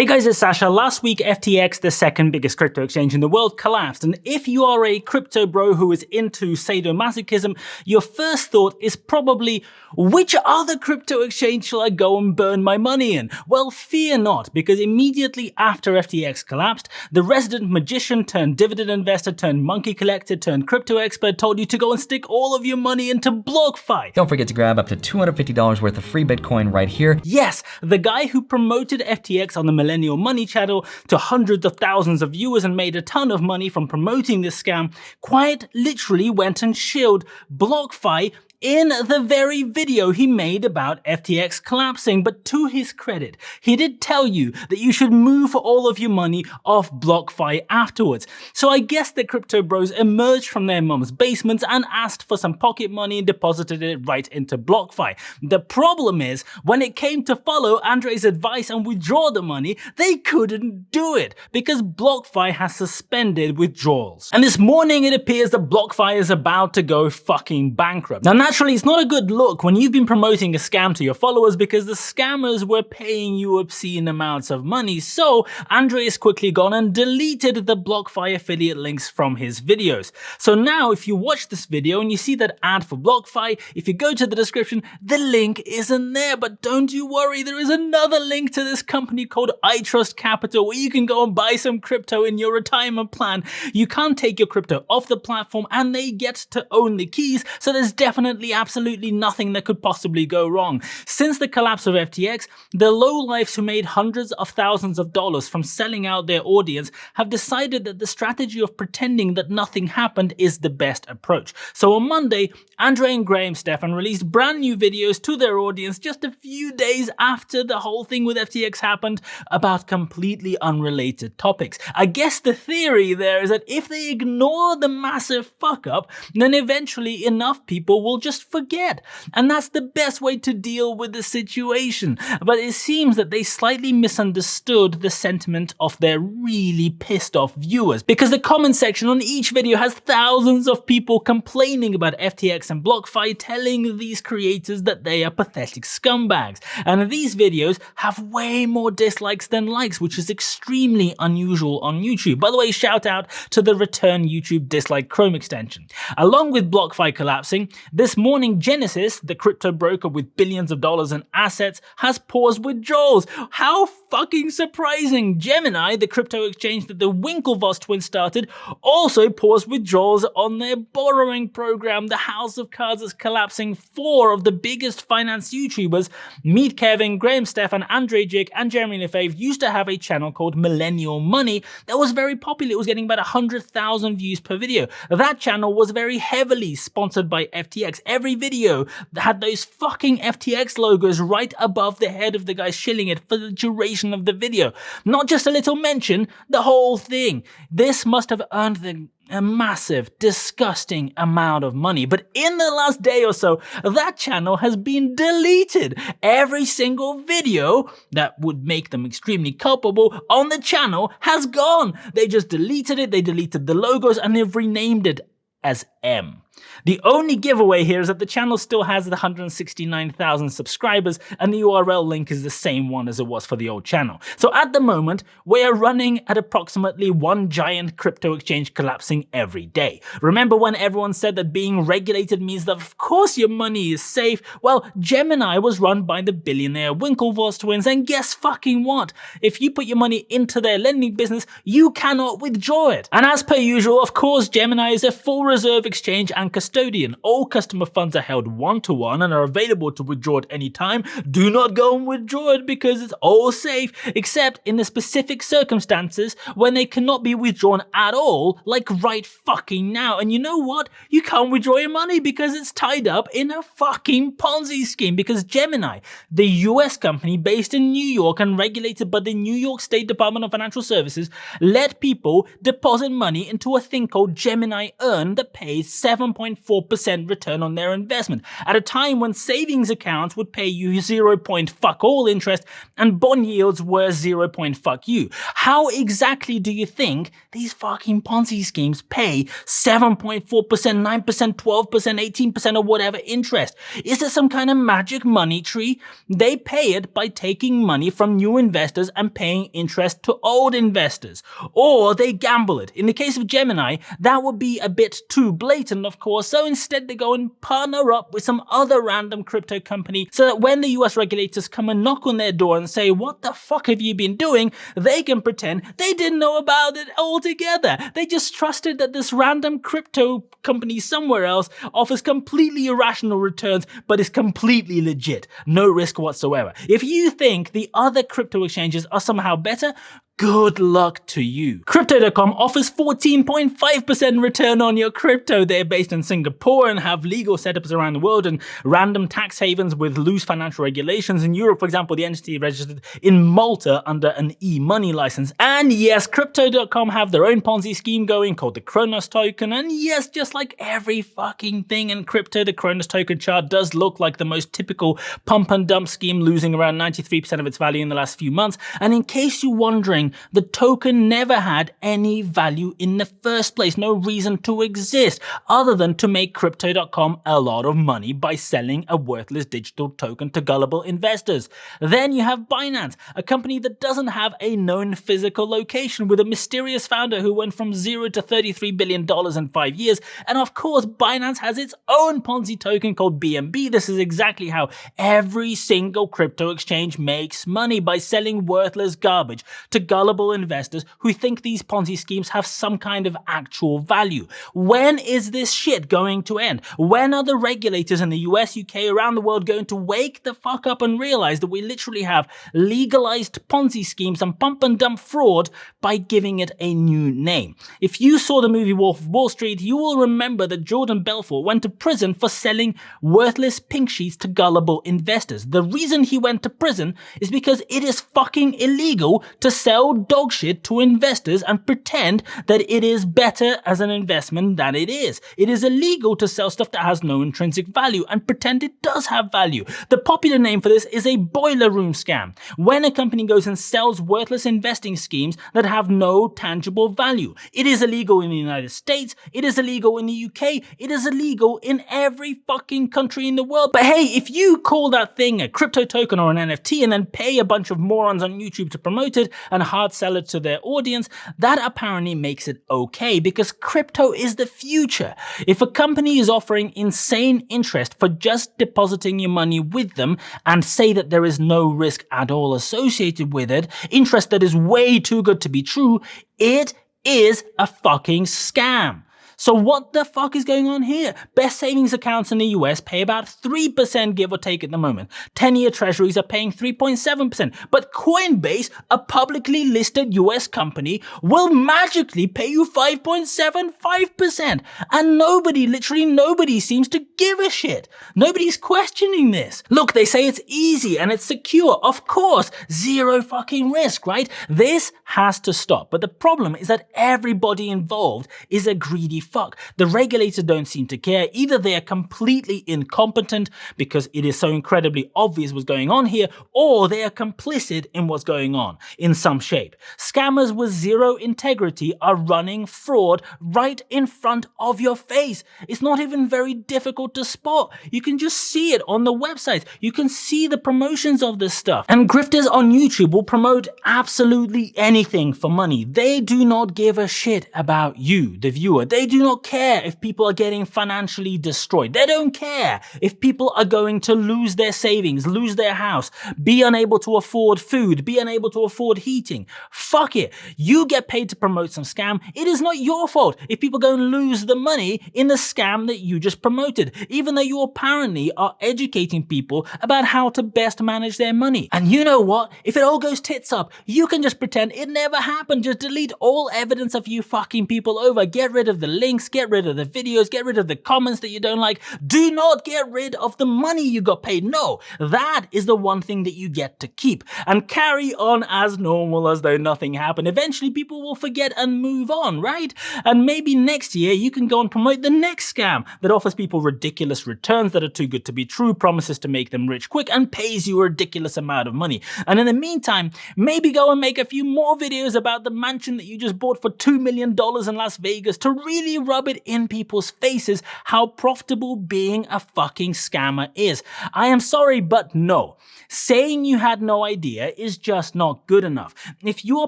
Hey guys, it's Sasha. Last week, FTX, the second biggest crypto exchange in the world, collapsed. And if you are a crypto bro who is into sadomasochism, your first thought is probably, which other crypto exchange shall I go and burn my money in? Well, fear not, because immediately after FTX collapsed, the resident magician turned dividend investor turned monkey collector turned crypto expert told you to go and stick all of your money into BlockFi. Don't forget to grab up to $250 worth of free Bitcoin right here. Yes, the guy who promoted FTX on the Millennial Money channel to hundreds of thousands of viewers and made a ton of money from promoting this scam quite literally went and shilled BlockFi in the very video he made about FTX collapsing. But to his credit, he did tell you that you should move all of your money off BlockFi afterwards. So I guess the crypto bros emerged from their mum's basements and asked for some pocket money and deposited it right into BlockFi. The problem is, when it came to follow Andre's advice and withdraw the money, they couldn't do it because BlockFi has suspended withdrawals. And this morning it appears that BlockFi is about to go fucking bankrupt. Now naturally, it's not a good look when you've been promoting a scam to your followers because the scammers were paying you obscene amounts of money. So Andre has quickly gone and deleted the BlockFi affiliate links from his videos. So now if you watch this video and you see that ad for BlockFi, if you go to the description, the link isn't there. But don't you worry, there is another link to this company called iTrust Capital where you can go and buy some crypto in your retirement plan. You can't take your crypto off the platform and they get to own the keys. So there's definitely absolutely nothing that could possibly go wrong. Since the collapse of FTX, the lowlifes who made hundreds of thousands of dollars from selling out their audience have decided that the strategy of pretending that nothing happened is the best approach. So on Monday, Andre and Graham Stephan released brand new videos to their audience just a few days after the whole thing with FTX happened about completely unrelated topics. I guess the theory there is that if they ignore the massive fuck up, then eventually enough people will just forget. And that's the best way to deal with the situation. But it seems that they slightly misunderstood the sentiment of their really pissed off viewers, because the comment section on each video has thousands of people complaining about FTX and BlockFi, telling these creators that they are pathetic scumbags. And these videos have way more dislikes than likes, which is extremely unusual on YouTube. By the way, shout out to the return YouTube dislike Chrome extension. Along with BlockFi collapsing, this morning Genesis, the crypto broker with billions of dollars in assets, has paused withdrawals. How fucking surprising! Gemini, the crypto exchange that the Winklevoss twins started, also paused withdrawals on their borrowing program. The house of cards is collapsing. 4 of the biggest finance YouTubers, Meet Kevin, Graham Stephan, Andre Jick, and Jeremy Lefebvre, used to have a channel called Millennial Money that was very popular. It was getting about 100,000 views per video. That channel was very heavily sponsored by FTX. Every video had those fucking FTX logos right above the head of the guy shilling it for the duration of the video. Not just a little mention, the whole thing. This must have earned them a massive, disgusting amount of money. But in the last day or so, that channel has been deleted. Every single video that would make them extremely culpable on the channel has gone. They just deleted it, they deleted the logos, and they've renamed it as M. The only giveaway here is that the channel still has the 169,000 subscribers and the URL link is the same one as it was for the old channel. So at the moment, we are running at approximately one giant crypto exchange collapsing every day. Remember when everyone said that being regulated means that of course your money is safe? Well, Gemini was run by the billionaire Winklevoss twins, and guess fucking what? If you put your money into their lending business, you cannot withdraw it. And as per usual, of course, Gemini is a full reserve exchange and custodian. All customer funds are held one-to-one and are available to withdraw at any time. Do not go and withdraw it because it's all safe, except in the specific circumstances when they cannot be withdrawn at all, like right fucking now. And you know what? You can't withdraw your money because it's tied up in a fucking Ponzi scheme, because Gemini, the US company based in New York and regulated by the New York State Department of Financial Services, let people deposit money into a thing called Gemini Earn that pays 7.4% return on their investment at a time when savings accounts would pay you 0. fuck all interest and bond yields were 0. fuck you. How exactly do you think these fucking Ponzi schemes pay 7.4%, 9%, 12%, 18% or whatever interest? Is there some kind of magic money tree? They pay it by taking money from new investors and paying interest to old investors. Or they gamble it. In the case of Gemini, that would be a bit too blatant, of course, so instead they go and partner up with some other random crypto company so that when the US regulators come and knock on their door and say, what the fuck have you been doing? They can pretend they didn't know about it altogether. They just trusted that this random crypto company somewhere else offers completely irrational returns, but is completely legit. No risk whatsoever. If you think the other crypto exchanges are somehow better, good luck to you. Crypto.com offers 14.5% return on your crypto. They're based in Singapore and have legal setups around the world and random tax havens with loose financial regulations. In Europe, for example, the entity registered in Malta under an e-money license. And yes, Crypto.com have their own Ponzi scheme going called the Kronos token. And yes, just like every fucking thing in crypto, the Kronos token chart does look like the most typical pump and dump scheme, losing around 93% of its value in the last few months. And in case you're wondering, the token never had any value in the first place, no reason to exist other than to make Crypto.com a lot of money by selling a worthless digital token to gullible investors. Then you have Binance, a company that doesn't have a known physical location, with a mysterious founder who went from 0 to $33 billion in 5 years. And of course, Binance has its own Ponzi token called BNB. This is exactly how every single crypto exchange makes money, by selling worthless garbage to gullible investors who think these Ponzi schemes have some kind of actual value. When is this shit going to end? When are the regulators in the US, UK, around the world going to wake the fuck up and realize that we literally have legalized Ponzi schemes and pump and dump fraud by giving it a new name? If you saw the movie Wolf of Wall Street, you will remember that Jordan Belfort went to prison for selling worthless pink sheets to gullible investors. The reason he went to prison is because it is fucking illegal to sell dog shit to investors and pretend that it is better as an investment than it is. It is illegal to sell stuff that has no intrinsic value and pretend it does have value. The popular name for this is a boiler room scam. When a company goes and sells worthless investing schemes that have no tangible value. It is illegal in the United States, it is illegal in the UK, it is illegal in every fucking country in the world. But hey, if you call that thing a crypto token or an NFT and then pay a bunch of morons on YouTube to promote it and hard sell it to their audience, that apparently makes it okay, because crypto is the future. If a company is offering insane interest for just depositing your money with them and say that there is no risk at all associated with it, interest that is way too good to be true, it is a fucking scam. So what the fuck is going on here? Best savings accounts in the US pay about 3% give or take at the moment. 10-year treasuries are paying 3.7%. But Coinbase, a publicly listed US company, will magically pay you 5.75%. And nobody, literally nobody, seems to give a shit. Nobody's questioning this. Look, they say it's easy and it's secure. Of course, zero fucking risk, right? This has to stop. But the problem is that everybody involved is a greedy fuck. The regulators don't seem to care. Either they are completely incompetent because it is so incredibly obvious what's going on here, or they are complicit in what's going on in some shape. Scammers with zero integrity are running fraud right in front of your face. It's not even very difficult to spot. You can just see it on the websites. You can see the promotions of this stuff. And grifters on YouTube will promote absolutely anything for money. They do not give a shit about you, the viewer. They do not care if people are getting financially destroyed. They don't care if people are going to lose their savings, lose their house, be unable to afford food, be unable to afford heating. Fuck it. You get paid to promote some scam. It is not your fault if people go and lose the money in the scam that you just promoted, even though you apparently are educating people about how to best manage their money. And you know what? If it all goes tits up, you can just pretend it never happened. Just delete all evidence of you fucking people over. Get rid of the links, get rid of the videos, get rid of the comments that you don't like. Do not get rid of the money you got paid. No, that is the one thing that you get to keep and carry on as normal as though nothing happened. Eventually people will forget and move on, right? And maybe next year you can go and promote the next scam that offers people ridiculous returns that are too good to be true, promises to make them rich quick, and pays you a ridiculous amount of money. And in the meantime, maybe go and make a few more videos about the mansion that you just bought for $2 million in Las Vegas to really rub it in people's faces how profitable being a fucking scammer is. I am sorry, but no. Saying you had no idea is just not good enough. If you are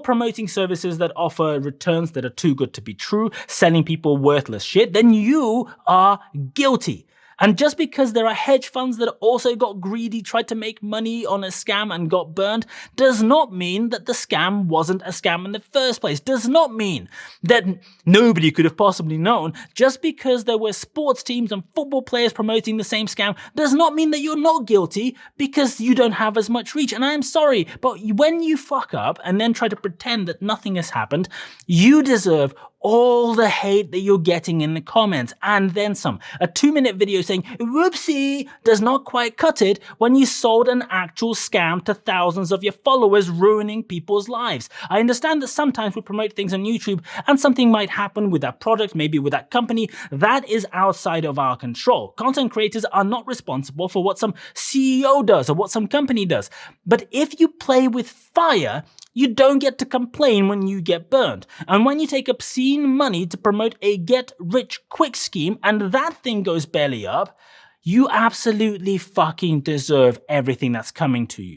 promoting services that offer returns that are too good to be true, selling people worthless shit, then you are guilty. And just because there are hedge funds that also got greedy, tried to make money on a scam and got burned, does not mean that the scam wasn't a scam in the first place. Does not mean that nobody could have possibly known. Just because there were sports teams and football players promoting the same scam does not mean that you're not guilty because you don't have as much reach. And I am sorry, but when you fuck up and then try to pretend that nothing has happened, you deserve all the hate that you're getting in the comments, and then some. A 2-minute video saying, whoopsie, does not quite cut it when you sold an actual scam to thousands of your followers, ruining people's lives. I understand that sometimes we promote things on YouTube and something might happen with that product, maybe with that company. That is outside of our control. Content creators are not responsible for what some CEO does or what some company does. But if you play with fire, you don't get to complain when you get burned. And when you take obscene money to promote a get-rich-quick scheme and that thing goes belly up, you absolutely fucking deserve everything that's coming to you.